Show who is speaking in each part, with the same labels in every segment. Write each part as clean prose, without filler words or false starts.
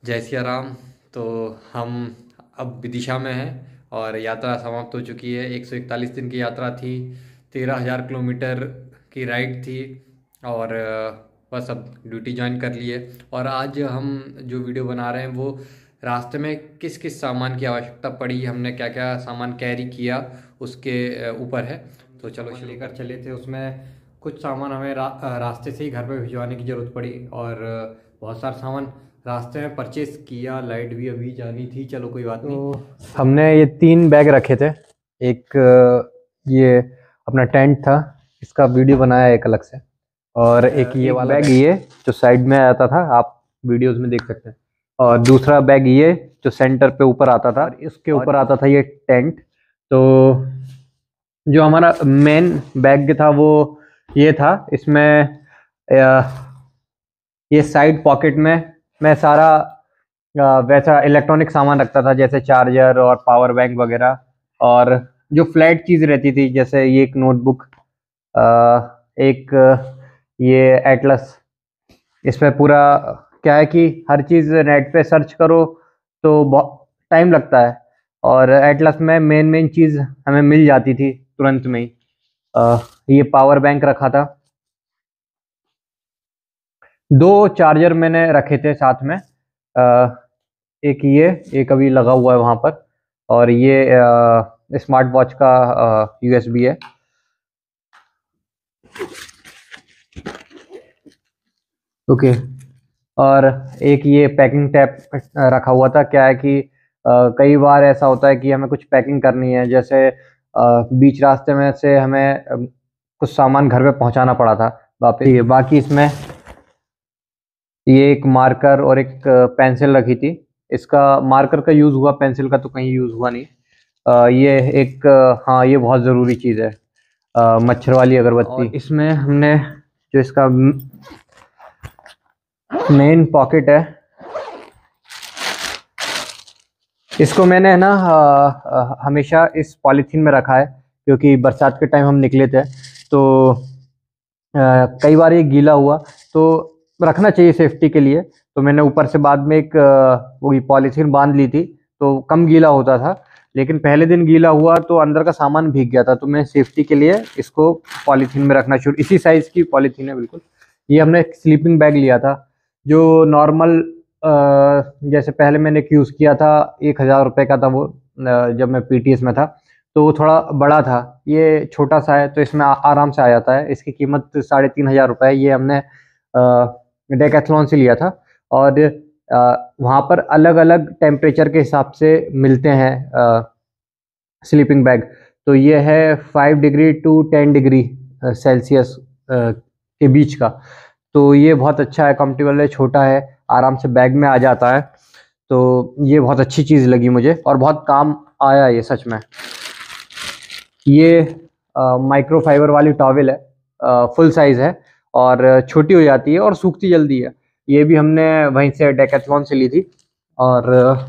Speaker 1: जय सिया राम। तो हम अब विदिशा में हैं और यात्रा समाप्त हो चुकी है। 141 दिन की यात्रा थी। 13,000 किलोमीटर की राइड थी। और बस अब ड्यूटी ज्वाइन कर ली है। और आज हम जो वीडियो बना रहे हैं वो रास्ते में किस किस सामान की आवश्यकता पड़ी, हमने क्या क्या सामान कैरी किया, उसके ऊपर है। तो चलो शुरू लेकर चले थे, उसमें कुछ सामान हमें रास्ते से ही घर पे भिजवाने की ज़रूरत पड़ी। और बहुत सारा सामान रास्ते में परचेस किया। लाइट भी अभी जानी थी, चलो कोई बात नहीं।
Speaker 2: तो हमने ये 3 बैग रखे थे। एक ये अपना टेंट था, इसका वीडियो बनाया एक अलग से। और एक ये
Speaker 1: एक
Speaker 2: वाला
Speaker 1: बैग
Speaker 2: बैग ये जो साइड में आता था, आप वीडियोस में देख सकते हैं। और दूसरा बैग ये जो सेंटर पे ऊपर आता था, और इसके ऊपर आता था ये टेंट। तो जो हमारा मेन बैग था वो ये था। इसमें ये साइड पॉकेट में मैं सारा वैसा इलेक्ट्रॉनिक सामान रखता था, जैसे चार्जर और पावर बैंक वगैरह। और जो फ्लैट चीज़ रहती थी, जैसे ये एक नोटबुक, एक ये एटलस। इसमें पूरा क्या है कि हर चीज़ नेट पे सर्च करो तो बहुत टाइम लगता है। और एटलस में मेन मेन चीज़ हमें मिल जाती थी तुरंत में ही। ये पावर बैंक रखा था। 2 चार्जर मैंने रखे थे साथ में। एक ये एक अभी लगा हुआ है वहाँ पर। और ये स्मार्ट वॉच का यूएसबी है। ओके। और एक ये पैकिंग टैप रखा हुआ था। क्या है कि कई बार ऐसा होता है कि हमें कुछ पैकिंग करनी है, जैसे बीच रास्ते में से हमें कुछ सामान घर पे पहुंचाना पड़ा था वापस। ठीक है, बाकी इसमें ये एक मार्कर और एक पेंसिल रखी थी। इसका मार्कर का यूज़ हुआ, पेंसिल का तो कहीं यूज़ हुआ नहीं। ये एक हाँ, ये बहुत ज़रूरी चीज़ है, मच्छर वाली अगरबत्ती। और इसमें हमने जो इसका मेन पॉकेट है, इसको मैंने ना हमेशा इस पॉलीथीन में रखा है, क्योंकि बरसात के टाइम हम निकले थे तो कई बार ये गीला हुआ, तो रखना चाहिए सेफ्टी के लिए। तो मैंने ऊपर से बाद में एक वही पॉलीथीन बांध ली थी, तो कम गीला होता था। लेकिन पहले दिन गीला हुआ तो अंदर का सामान भीग गया था, तो मैं सेफ्टी के लिए इसको पॉलीथीन में रखना शुरू। इसी साइज़ की पॉलीथीन है बिल्कुल। ये हमने एक स्लीपिंग बैग लिया था, जो नॉर्मल जैसे पहले मैंने एक यूज़ किया था, 1,000 रुपये का था वो, जब मैं पीटीएस में था। तो वो थोड़ा बड़ा था, ये छोटा सा है, तो इसमें आराम से आ जाता है। इसकी कीमत 3,500 रुपये है। ये हमने डेकैथलॉन से लिया था। और वहाँ पर अलग अलग टेम्परेचर के हिसाब से मिलते हैं स्लीपिंग बैग। तो ये है 5 डिग्री टू 10 डिग्री सेल्सियस के बीच का। तो ये बहुत अच्छा है, कंफर्टेबल है, छोटा है, आराम से बैग में आ जाता है। तो ये बहुत अच्छी चीज़ लगी मुझे और बहुत काम आया ये सच में। ये माइक्रो फाइबर वाली टॉवेल है, फुल साइज़ है और छोटी हो जाती है और सूखती जल्दी है। ये भी हमने वहीं से डेकैथलॉन से ली थी। और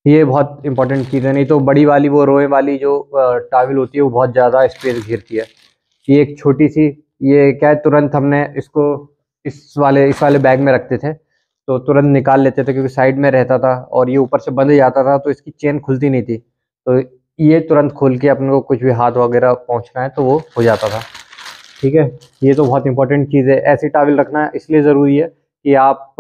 Speaker 2: ये बहुत इंपॉर्टेंट चीज़ है, नहीं तो बड़ी वाली वो रोए वाली जो टॉवेल होती है वो बहुत ज़्यादा स्पेस घेरती है। ये एक छोटी सी, ये क्या है, तुरंत हमने इसको इस वाले बैग में रखते थे तो तुरंत निकाल लेते थे, क्योंकि साइड में रहता था और ये ऊपर से बंध जाता था, तो इसकी चेन खुलती नहीं थी। तो ये तुरंत खोल के अपने को कुछ भी हाथ वगैरह पहुंचना है तो वो हो जाता था। ठीक है, ये तो बहुत इंपॉर्टेंट चीज़ है। ऐसी टॉवेल रखना इसलिए ज़रूरी है कि आप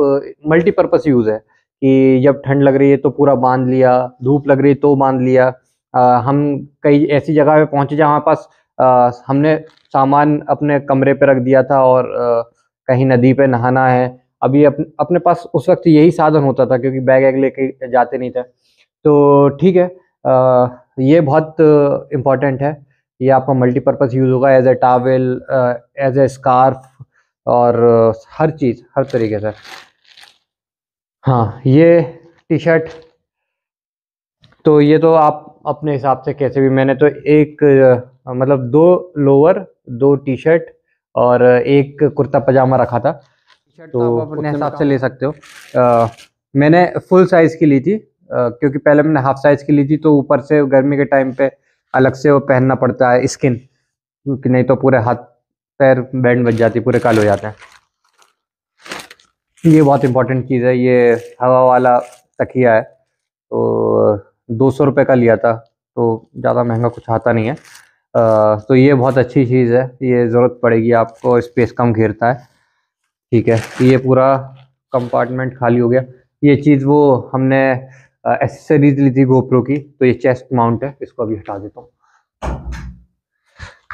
Speaker 2: मल्टीपर्पज़ यूज़ है, कि जब ठंड लग रही है तो पूरा बांध लिया, धूप लग रही है तो बांध लिया। हम कई ऐसी जगह पे पहुंचे जहाँ पास हमने सामान अपने कमरे पे रख दिया था और कहीं नदी पे नहाना है। अभी अपने पास उस वक्त यही साधन होता था, क्योंकि बैग वैग लेके जाते नहीं थे। तो ठीक है, ये बहुत इम्पोर्टेंट है। ये आपका मल्टीपर्पज़ यूज़ होगा, as a towel, as a scarf, और हर चीज़ हर तरीके से। हाँ, ये टी शर्ट, तो ये तो आप अपने हिसाब से कैसे भी, मैंने तो एक मतलब 2 लोअर, 2 टी शर्ट और एक कुर्ता पजामा रखा था। टी शर्ट
Speaker 1: तो
Speaker 2: तो
Speaker 1: आप
Speaker 2: आप
Speaker 1: अपने
Speaker 2: उतने में
Speaker 1: हिसाब से
Speaker 2: कम
Speaker 1: ले
Speaker 2: हो
Speaker 1: सकते हो।
Speaker 2: मैंने फुल साइज़ की ली थी, क्योंकि पहले मैंने हाफ साइज़ की ली थी, तो ऊपर से गर्मी के टाइम पे अलग से वो पहनना पड़ता है स्किन, क्योंकि नहीं तो पूरे हाथ पैर बैंड बज जाती, पूरे काले हो जाते हैं। ये बहुत इंपॉर्टेंट चीज़ है, ये हवा वाला तकिया है। तो 200 रुपये का लिया था, तो ज़्यादा महंगा कुछ आता नहीं है। तो ये बहुत अच्छी चीज़ है, ये ज़रूरत पड़ेगी आपको, स्पेस कम घेरता है। ठीक है, ये पूरा कंपार्टमेंट खाली हो गया। ये चीज़ वो हमने एसेसरीज ली थी गोप्रो की, तो ये चेस्ट माउंट है, इसको अभी हटा देता हूँ।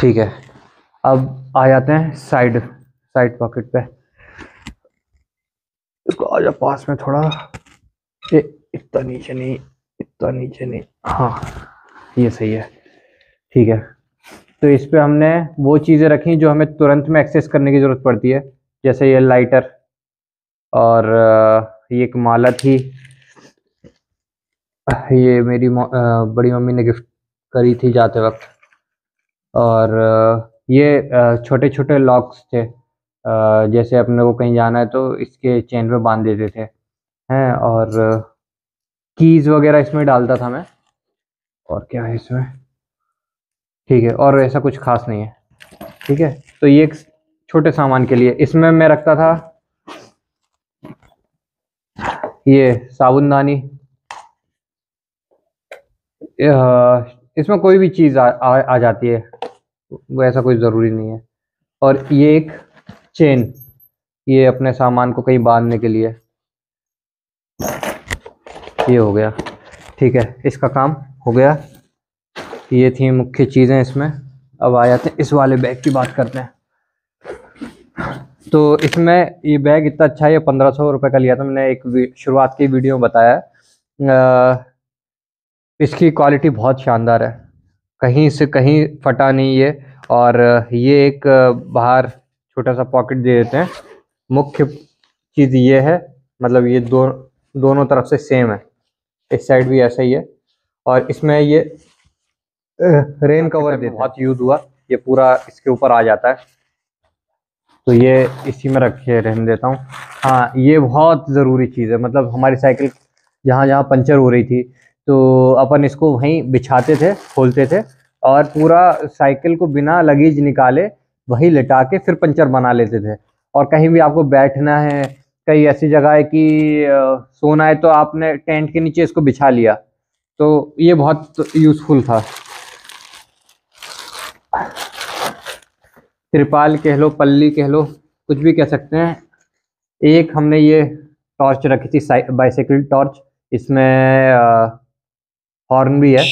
Speaker 2: ठीक है, अब आ जाते हैं साइड साइड पॉकेट पे। इसको आ जा पास में थोड़ा, ये इतना नीचे नहीं, इतना नीचे नहीं, हाँ ये सही है। ठीक है, तो इस पे हमने वो चीज़ें रखी जो हमें तुरंत में एक्सेस करने की ज़रूरत पड़ती है, जैसे ये लाइटर, और ये एक माला थी, ये मेरी बड़ी मम्मी ने गिफ्ट करी थी जाते वक्त। और ये छोटे छोटे लॉक्स थे, जैसे अपने को कहीं जाना है तो इसके चेन पे बांध देते थे हैं। और कीज़ वगैरह इसमें डालता था मैं। और क्या है इसमें, ठीक है, और ऐसा कुछ खास नहीं है। ठीक है, तो ये एक छोटे सामान के लिए इसमें मैं रखता था ये साबुनदानी। इसमें कोई भी चीज़ आ जाती है, वो ऐसा कोई ज़रूरी नहीं है। और ये एक चेन, ये अपने सामान को कहीं बांधने के लिए, ये हो गया। ठीक है, इसका काम हो गया। ये थी मुख्य चीज़ें इसमें। अब आ जाते हैं इस वाले बैग की बात करते हैं। तो इसमें ये बैग इतना अच्छा है, ये 1500 रुपये का लिया था मैंने, एक शुरुआत की वीडियो में बताया है। इसकी क्वालिटी बहुत शानदार है, कहीं से कहीं फटा नहीं ये। और ये एक बाहर छोटा सा पॉकेट दे देते हैं। मुख्य चीज़ ये है, मतलब ये दोनों तरफ से सेम है, इस साइड भी ऐसा ही है। और इसमें ये रेन कवर देते हैं, बहुत यूज हुआ, ये पूरा इसके ऊपर आ जाता है, तो ये इसी में रखे रहने देता हूँ। हाँ, ये बहुत ज़रूरी चीज़ है, मतलब हमारी साइकिल जहाँ जहाँ पंचर हो रही थी, तो अपन इसको वहीं बिछाते थे, खोलते थे, और पूरा साइकिल को बिना लगेज निकाले वहीं लिटा के फिर पंचर बना लेते थे। और कहीं भी आपको बैठना है, कहीं ऐसी जगह है कि सोना है, तो आपने टेंट के नीचे इसको बिछा लिया, तो ये बहुत यूज़फुल था। त्रिपाल कह लो, पल्ली कह लो, कुछ भी कह सकते हैं। एक हमने ये टॉर्च रखी थी, बाइसाइकिल टॉर्च, इसमें हॉर्न भी है,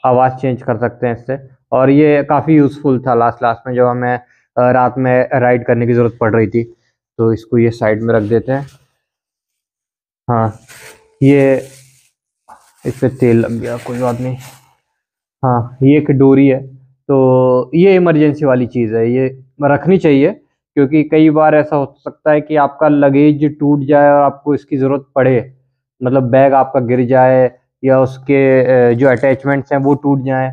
Speaker 2: आवाज़ चेंज कर सकते हैं इससे। और ये काफ़ी यूज़फुल था लास्ट लास्ट में, जब हमें रात में राइड करने की ज़रूरत पड़ रही थी। तो इसको ये साइड में रख देते हैं। हाँ, ये इस पर तेल लग गया, कोई बात नहीं। हाँ, ये एक डोरी है, तो ये इमरजेंसी वाली चीज़ है, ये रखनी चाहिए, क्योंकि कई बार ऐसा हो सकता है कि आपका लगेज टूट जाए और आपको इसकी ज़रूरत पड़े, मतलब बैग आपका गिर जाए या उसके जो अटैचमेंट्स हैं वो टूट जाएं,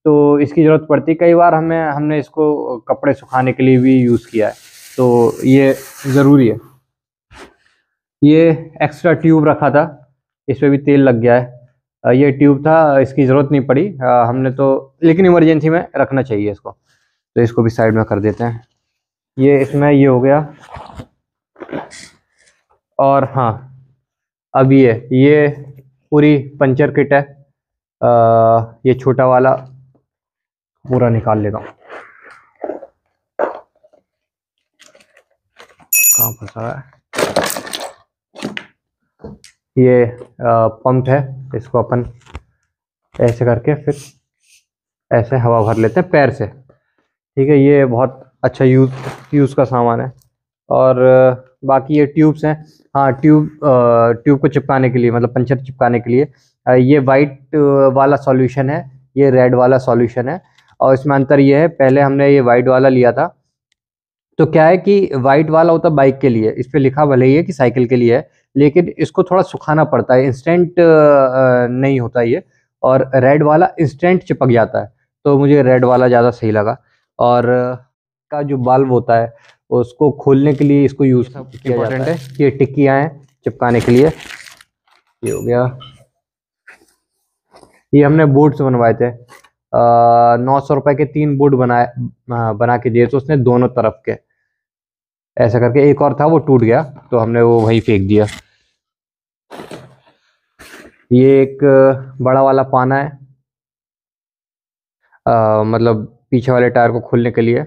Speaker 2: तो इसकी ज़रूरत पड़ती है। कई बार हमने इसको कपड़े सुखाने के लिए भी यूज़ किया है, तो ये ज़रूरी है। ये एक्स्ट्रा ट्यूब रखा था, इस पे भी तेल लग गया है। ये ट्यूब था, इसकी ज़रूरत नहीं पड़ी हमने तो, लेकिन इमरजेंसी में रखना चाहिए इसको, तो इसको भी साइड में कर देते हैं। ये इसमें ये हो गया। और हाँ, अब ये पूरी पंचर किट है। ये छोटा वाला पूरा निकाल लेता हूँ, कहाँ फंसा है। ये पंप है, इसको अपन ऐसे करके फिर ऐसे हवा भर लेते हैं पैर से। ठीक है, ये बहुत अच्छा यूज़ का सामान है। और बाकी ये ट्यूब्स हैं। हाँ, ट्यूब को चिपकाने के लिए, मतलब पंचर चिपकाने के लिए, ये वाइट वाला सॉल्यूशन है, ये रेड वाला सॉल्यूशन है। और इसमें अंतर ये है, पहले हमने ये वाइट वाला लिया था, तो क्या है कि वाइट वाला होता है बाइक के लिए, इस पे लिखा भले ही है कि साइकिल के लिए है, लेकिन इसको थोड़ा सुखाना पड़ता है, इंस्टेंट नहीं होता ये। और रेड वाला इंस्टेंट चिपक जाता है, तो मुझे रेड वाला ज़्यादा सही लगा। और का जो बल्ब होता है उसको खोलने के लिए इसको यूज़ किया जाता है। ये टिक्कियाँ हैं चिपकाने के लिए। ये हो गया। ये हमने बोर्ड्स बनवाए थे, 900 रुपये के 3 बोर्ड बना के दिए थे उसने, दोनों तरफ के। ऐसा करके एक और था वो टूट गया तो हमने वो वहीं फेंक दिया। ये एक बड़ा वाला पाना है, मतलब पीछे वाले टायर को खोलने के लिए।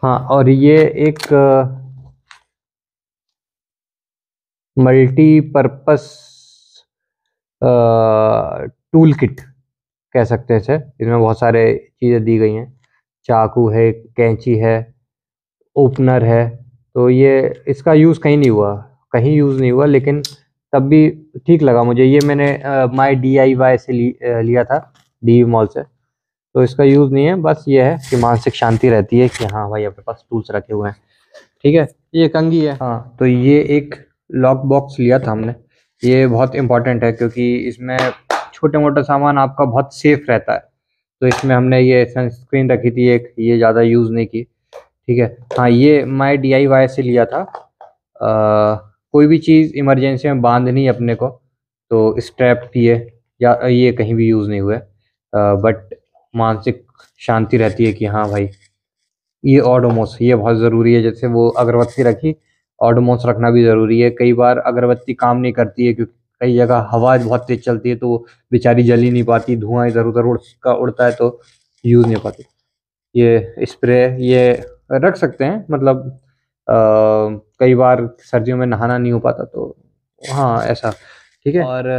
Speaker 2: हाँ, और ये एक मल्टीपर्पस टूल किट कह सकते हैं इसे। इसमें बहुत सारे चीज़ें दी गई हैं, चाकू है, कैंची है, ओपनर है। तो ये इसका यूज़ कहीं नहीं हुआ, कहीं यूज़ नहीं हुआ, लेकिन तब भी ठीक लगा मुझे। ये मैंने माई DIY से लिया था, डी मॉल से। तो इसका यूज़ नहीं है, बस ये है कि मानसिक शांति रहती है कि हाँ भाई अपने पास टूल्स रखे हुए हैं। ठीक है, ये कंघी है। हाँ, तो ये एक लॉक बॉक्स लिया था हमने। ये बहुत इंपॉर्टेंट है क्योंकि इसमें छोटे मोटे सामान आपका बहुत सेफ रहता है। तो इसमें हमने ये सनस्क्रीन रखी थी एक, ये ज़्यादा यूज़ नहीं की। ठीक है। हाँ, ये माई DIY से लिया था। कोई भी चीज़ इमरजेंसी में बांधनी है अपने को तो स्ट्रैप थी या ये कहीं भी यूज़ नहीं हुए, बट मानसिक शांति रहती है कि हाँ भाई ये ओडोमॉस ये बहुत ज़रूरी है। जैसे वो अगरबत्ती रखी, ओडोमॉस रखना भी ज़रूरी है। कई बार अगरबत्ती काम नहीं करती है क्योंकि कई जगह हवा बहुत तेज चलती है तो वो बेचारी जल ही नहीं पाती, धुआं इधर उधर उड़ता है तो यूज़ नहीं हो पाती। ये स्प्रे ये रख सकते हैं, मतलब कई बार सर्दियों में नहाना नहीं हो पाता तो हाँ ऐसा। ठीक है। और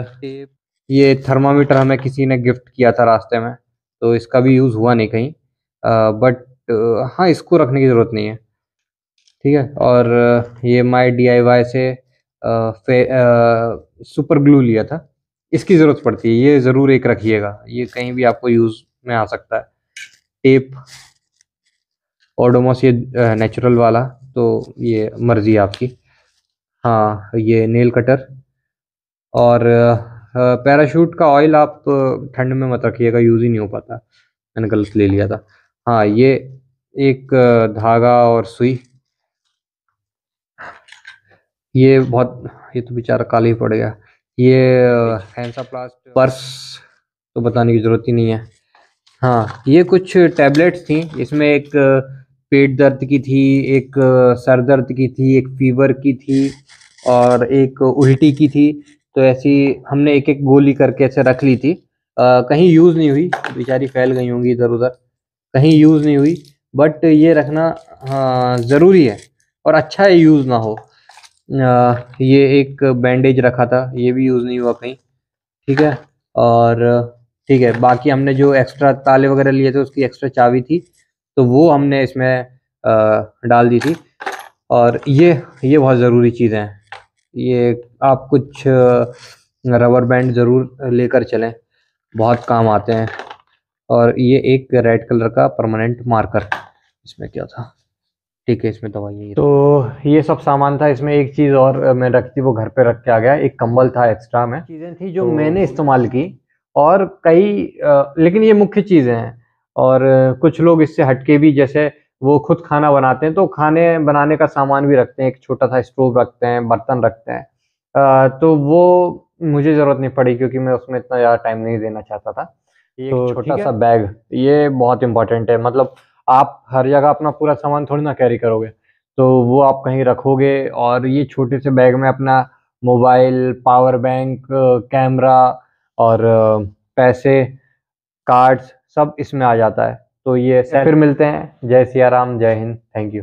Speaker 2: ये थर्मामीटर हमें किसी ने गिफ्ट किया था रास्ते में, तो इसका भी यूज़ हुआ नहीं कहीं, बट हाँ इसको रखने की ज़रूरत नहीं है। ठीक है। और ये माई DIY से सुपर ग्लू लिया था, इसकी ज़रूरत पड़ती है, ये ज़रूर एक रखिएगा, ये कहीं भी आपको यूज़ में आ सकता है। टेप, ओडोमॉस ये नेचुरल वाला, तो ये मर्ज़ी है आपकी। हाँ, ये नेल कटर और पैराशूट का ऑयल आप ठंड में मत रखिएगा, यूज़ ही नहीं हो पाता, मैंने गलत ले लिया था। हाँ, ये एक धागा और सुई। ये बहुत, ये तो बेचारा काला ही पड़ गया। ये हैंसाप्लास्ट पर्स तो बताने की ज़रूरत ही नहीं है। हाँ, ये कुछ टैबलेट्स थी, इसमें एक पेट दर्द की थी, एक सर दर्द की थी, एक फीवर की थी और एक उल्टी की थी। तो ऐसी हमने एक एक गोली करके ऐसे रख ली थी। कहीं यूज़ नहीं हुई, बेचारी फैल गई होंगी इधर उधर, कहीं यूज़ नहीं हुई, बट ये रखना हाँ ज़रूरी है और अच्छा है यूज़ ना हो। ये एक बैंडेज रखा था, ये भी यूज़ नहीं हुआ कहीं। ठीक है। और ठीक है, बाकी हमने जो एक्स्ट्रा ताले वगैरह लिए थे उसकी एक्स्ट्रा चाबी थी तो वो हमने इसमें डाल दी थी। और ये बहुत ज़रूरी चीज़ें हैं, ये आप कुछ रबर बैंड ज़रूर लेकर चलें, बहुत काम आते हैं। और ये एक रेड कलर का परमानेंट मार्कर, इसमें क्या था, ठीक है इसमें दवाई है। तो ये सब सामान था, इसमें एक चीज़ और मैं रखी थी, वो घर पे रख के आ गया, एक कंबल था एक्स्ट्रा में। चीज़ें थी जो मैंने इस्तेमाल की और कई लेकिन ये मुख्य चीज़ें हैं। और कुछ लोग इससे हटके भी, जैसे वो खुद खाना बनाते हैं तो खाने बनाने का सामान भी रखते हैं, एक छोटा सा स्टोव रखते हैं, बर्तन रखते हैं। तो वो मुझे ज़रूरत नहीं पड़ी क्योंकि मैं उसमें इतना ज़्यादा टाइम नहीं देना चाहता था। ये
Speaker 1: तो
Speaker 2: एक छोटा सा बैग, ये बहुत इंपॉर्टेंट है। मतलब आप हर जगह अपना पूरा सामान थोड़ी ना कैरी करोगे, तो वो आप कहीं रखोगे और ये छोटे से बैग में अपना मोबाइल, पावर बैंक, कैमरा और पैसे, कार्ड्स सब इसमें आ जाता है। तो ये फिर मिलते हैं। जय सिया राम, जय हिंद, थैंक यू।